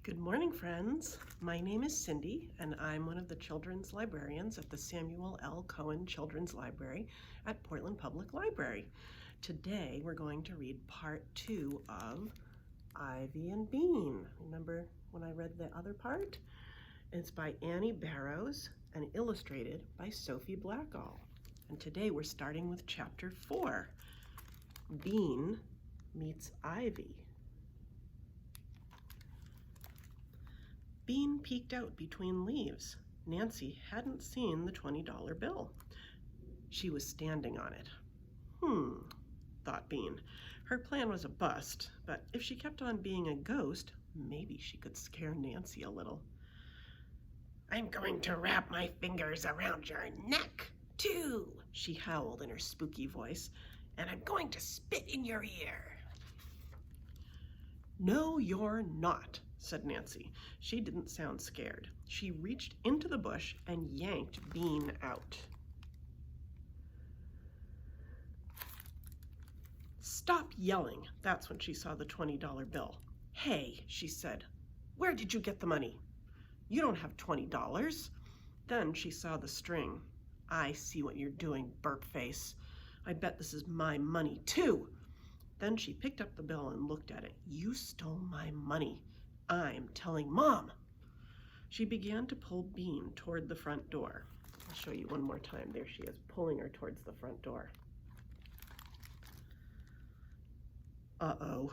Good morning, friends. My name is Cindy, and I'm one of the children's librarians at the Samuel L. Cohen Children's Library at Portland Public Library. Today, we're going to read part 2 of Ivy and Bean. Remember when I read the other part? It's by Annie Barrows and illustrated by Sophie Blackall. And today, we're starting with chapter 4, Bean Meets Ivy. Bean peeked out between leaves. Nancy hadn't seen the $20 bill. She was standing on it. Thought Bean. Her plan was a bust, but if she kept on being a ghost, maybe she could scare Nancy a little. "I'm going to wrap my fingers around your neck, too," she howled in her spooky voice, "and I'm going to spit in your ear." "No, you're not," said Nancy. She didn't sound scared. She reached into the bush and yanked Bean out. "Stop yelling." That's when she saw the $20 bill. "Hey," she said, "where did you get the money? You don't have $20. Then she saw the string. "I see what you're doing, burp face. I bet this is my money, too." Then she picked up the bill and looked at it. "You stole my money. I'm telling Mom." She began to pull Bean toward the front door. I'll show you one more time. There she is, pulling her towards the front door. Uh-oh,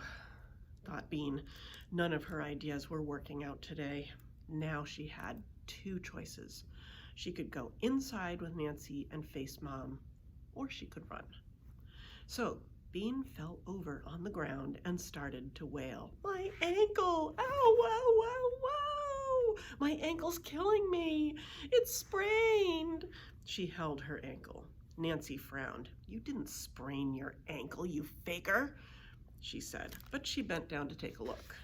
thought Bean. None of her ideas were working out today. Now she had two choices. She could go inside with Nancy and face Mom, or she could run. So Bean fell over on the ground and started to wail. "My ankle! Ow, ow, ow, ow! My ankle's killing me! It's sprained!" She held her ankle. Nancy frowned. "You didn't sprain your ankle, you faker," she said, but she bent down to take a look.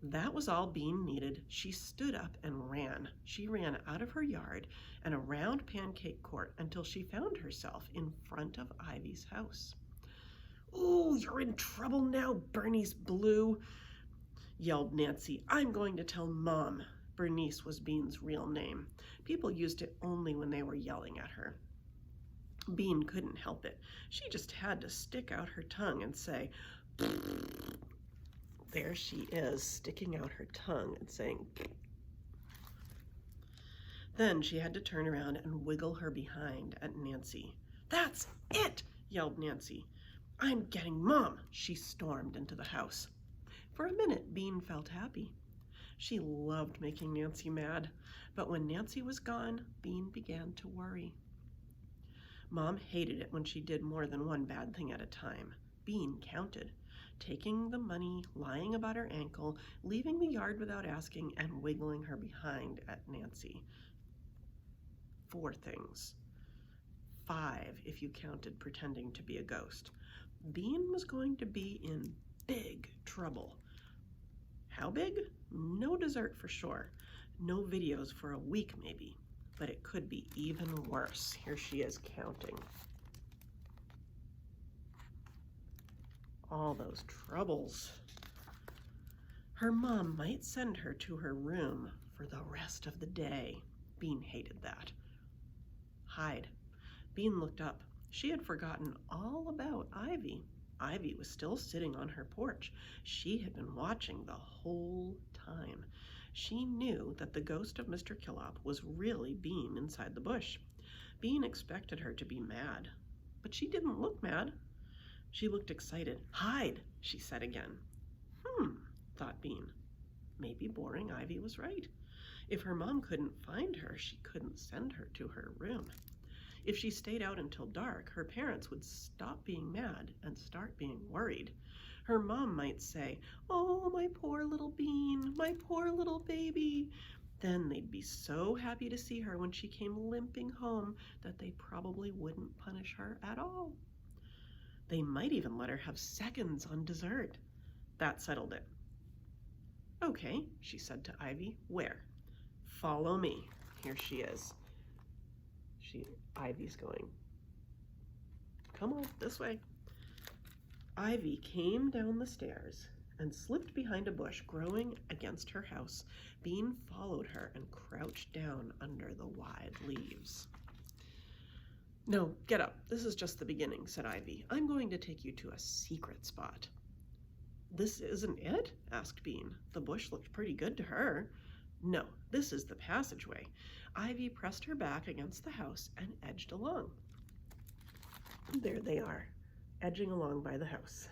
That was all Bean needed. She stood up and ran. She ran out of her yard and around Pancake Court until she found herself in front of Ivy's house. "Ooh, you're in trouble now, Bernice Blue," yelled Nancy. "I'm going to tell Mom." Bernice was Bean's real name. People used it only when they were yelling at her. Bean couldn't help it. She just had to stick out her tongue and say, "Pfft." There she is, sticking out her tongue and saying, "Pfft." Then she had to turn around and wiggle her behind at Nancy. "That's it," yelled Nancy. "I'm getting Mom." She stormed into the house. For a minute, Bean felt happy. She loved making Nancy mad, but when Nancy was gone, Bean began to worry. Mom hated it when she did more than one bad thing at a time. Bean counted, taking the money, lying about her ankle, leaving the yard without asking, and wiggling her behind at Nancy. 4 things. 5 if you counted pretending to be a ghost. Bean was going to be in big trouble. How big? No dessert for sure. No videos for a week maybe. But it could be even worse. Here she is counting. All those troubles. Her mom might send her to her room for the rest of the day. Bean hated that. Hide. Bean looked up. She had forgotten all about Ivy. Ivy was still sitting on her porch. She had been watching the whole time. She knew that the ghost of Mr. Killop was really Bean inside the bush. Bean expected her to be mad, but she didn't look mad. She looked excited. "Hide," she said again. Thought Bean. Maybe Boring Ivy was right. If her mom couldn't find her, she couldn't send her to her room. If she stayed out until dark, her parents would stop being mad and start being worried. Her mom might say, "Oh, my poor little Bean, my poor little baby." Then they'd be so happy to see her when she came limping home that they probably wouldn't punish her at all. They might even let her have seconds on dessert. That settled it. "Okay," she said to Ivy. "Where?" "Follow me." Here she is. Ivy's going, "Come on, this way." Ivy came down the stairs and slipped behind a bush growing against her house. Bean followed her and crouched down under the wide leaves. "No, get up. This is just the beginning," said Ivy. "I'm going to take you to a secret spot." "This isn't it?" asked Bean. The bush looked pretty good to her. "No, this is the passageway." Ivy pressed her back against the house and edged along. There they are, edging along by the house.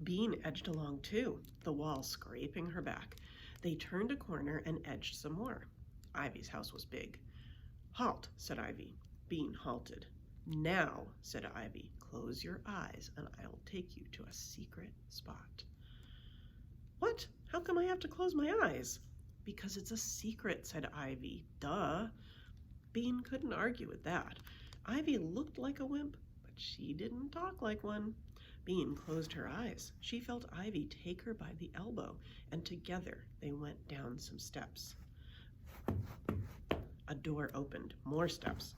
Bean edged along too, the wall scraping her back. They turned a corner and edged some more. Ivy's house was big. "Halt," said Ivy. Bean halted. "Now," said Ivy, "close your eyes and I'll take you to a secret spot." "What? How come I have to close my eyes?" "Because it's a secret," said Ivy. "Duh." Bean couldn't argue with that. Ivy looked like a wimp, but she didn't talk like one. Bean closed her eyes. She felt Ivy take her by the elbow, and together they went down some steps. A door opened. More steps.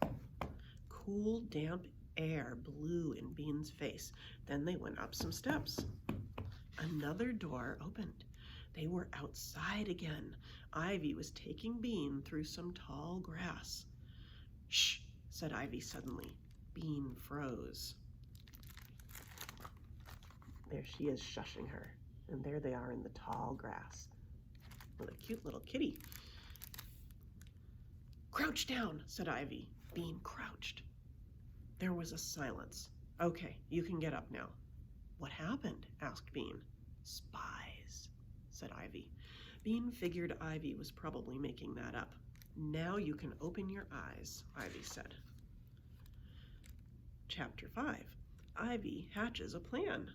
Cool, damp air blew in Bean's face. Then they went up some steps. Another door opened. They were outside again. Ivy was taking Bean through some tall grass. "Shh," said Ivy suddenly. Bean froze. There she is shushing her, and there they are in the tall grass with a cute little kitty. "Crouch down," said Ivy. Bean crouched. There was a silence. "Okay, you can get up now." "What happened?" asked Bean. "Spies," said Ivy. Bean figured Ivy was probably making that up. "Now you can open your eyes," Ivy said. Chapter 5. Ivy hatches a plan.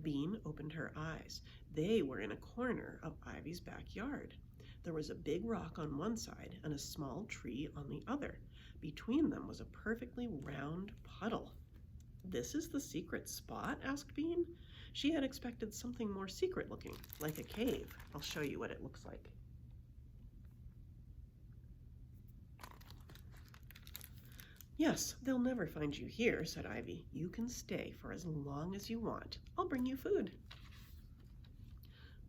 Bean opened her eyes. They were in a corner of Ivy's backyard. There was a big rock on one side and a small tree on the other. Between them was a perfectly round puddle. "This is the secret spot?" asked Bean. She had expected something more secret looking, like a cave. I'll show you what it looks like. "Yes, they'll never find you here," said Ivy. "You can stay for as long as you want. I'll bring you food."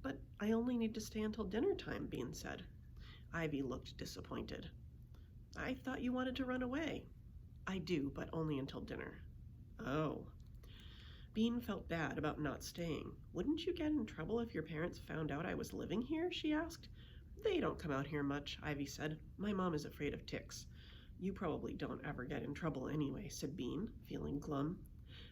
"But I only need to stay until dinner time," Bean said. Ivy looked disappointed. "I thought you wanted to run away." "I do, but only until dinner." "Oh." Bean felt bad about not staying. "Wouldn't you get in trouble if your parents found out I was living here?" she asked. "They don't come out here much," Ivy said. "My mom is afraid of ticks." "You probably don't ever get in trouble anyway," said Bean, feeling glum.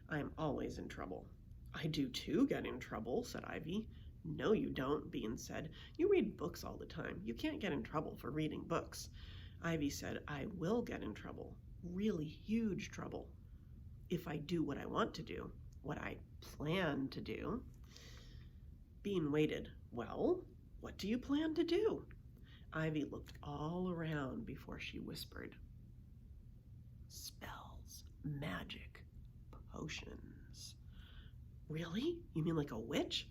"I'm always in trouble." "I do too get in trouble," said Ivy. "No, you don't," Bean said. "You read books all the time. You can't get in trouble for reading books." Ivy said, "I will get in trouble, really huge trouble, if I do what I want to do, what I plan to do." Bean waited. "Well, what do you plan to do?" Ivy looked all around before she whispered. "Spells, magic, potions." "Really? You mean like a witch?"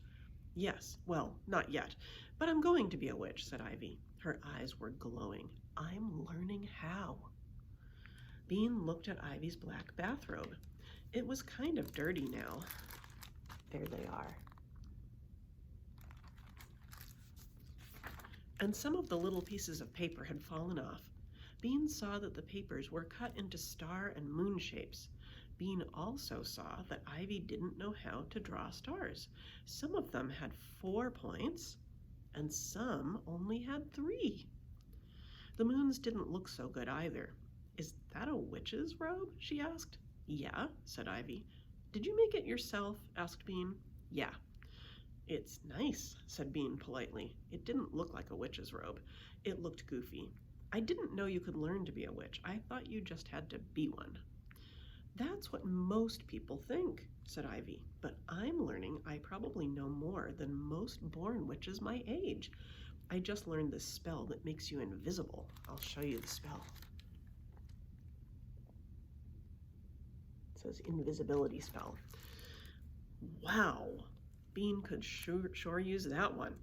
"Yes, well, not yet, but I'm going to be a witch," said Ivy. Her eyes were glowing. "I'm learning how." Bean looked at Ivy's black bathrobe. It was kind of dirty now. There they are. And some of the little pieces of paper had fallen off. Bean saw that the papers were cut into star and moon shapes. Bean also saw that Ivy didn't know how to draw stars. Some of them had 4 points, and some only had 3. The moons didn't look so good either. "Is that a witch's robe?" she asked. "Yeah," said Ivy. "Did you make it yourself?" asked Bean. "Yeah." "It's nice," said Bean politely. It didn't look like a witch's robe. It looked goofy. "I didn't know you could learn to be a witch. I thought you just had to be one." "That's what most people think," said Ivy. "But I'm learning I probably know more than most born witches my age. I just learned this spell that makes you invisible. I'll show you the spell." It says invisibility spell. Wow, Bean could sure use that one.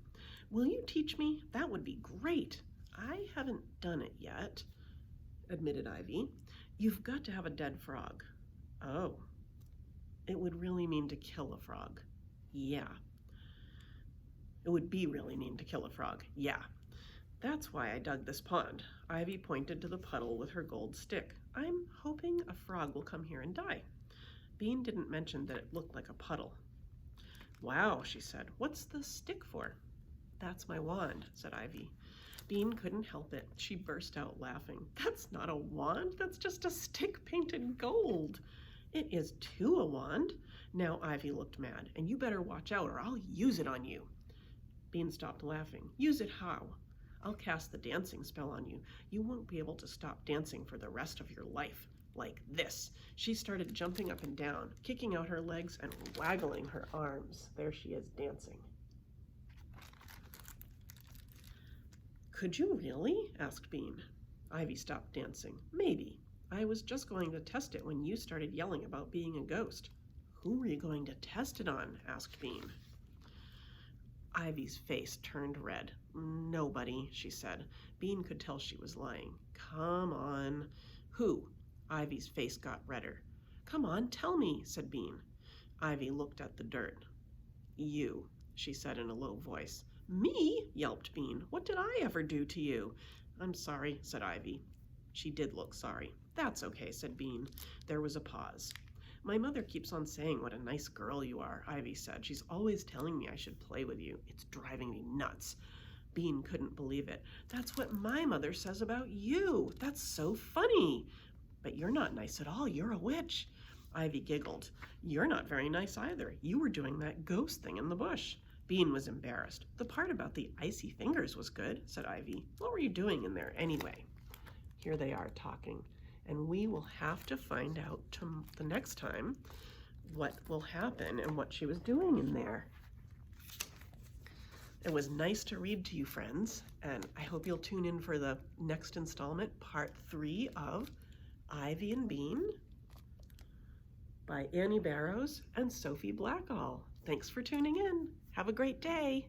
"Will you teach me? That would be great." "I haven't done it yet," admitted Ivy. "You've got to have a dead frog." "Oh." "It would really mean to kill a frog." Yeah. It would be really mean to kill a frog. Yeah. That's why I dug this pond. Ivy pointed to the puddle with her gold stick. I'm hoping a frog will come here and die. Bean didn't mention that it looked like a puddle. Wow, she said. What's the stick for? That's my wand, said Ivy. Bean couldn't help it. She burst out laughing. That's not a wand. That's just a stick painted gold. It is too a wand. Now Ivy looked mad. And you better watch out or I'll use it on you. Bean stopped laughing. Use it how? I'll cast the dancing spell on you. You won't be able to stop dancing for the rest of your life. Like this. She started jumping up and down, kicking out her legs and waggling her arms. There she is dancing. Could you really? Asked Bean. Ivy stopped dancing. Maybe. I was just going to test it when you started yelling about being a ghost. Who were you going to test it on? Asked Bean. Ivy's face turned red. Nobody, she said. Bean could tell she was lying. Come on. Who? Ivy's face got redder. Come on, tell me, said Bean. Ivy looked at the dirt. You, she said in a low voice. Me? Yelped Bean. What did I ever do to you? I'm sorry, said Ivy. She did look sorry. That's okay, said Bean. There was a pause. My mother keeps on saying what a nice girl you are, Ivy said. She's always telling me I should play with you. It's driving me nuts. Bean couldn't believe it. That's what my mother says about you. That's so funny. But you're not nice at all. You're a witch. Ivy giggled. You're not very nice either. You were doing that ghost thing in the bush. Bean was embarrassed. The part about the icy fingers was good, said Ivy. What were you doing in there anyway? Here they are talking. And we will have to find out the next time what will happen and what she was doing in there. It was nice to read to you, friends, and I hope you'll tune in for the next installment, part 3 of Ivy and Bean by Annie Barrows and Sophie Blackall. Thanks for tuning in. Have a great day.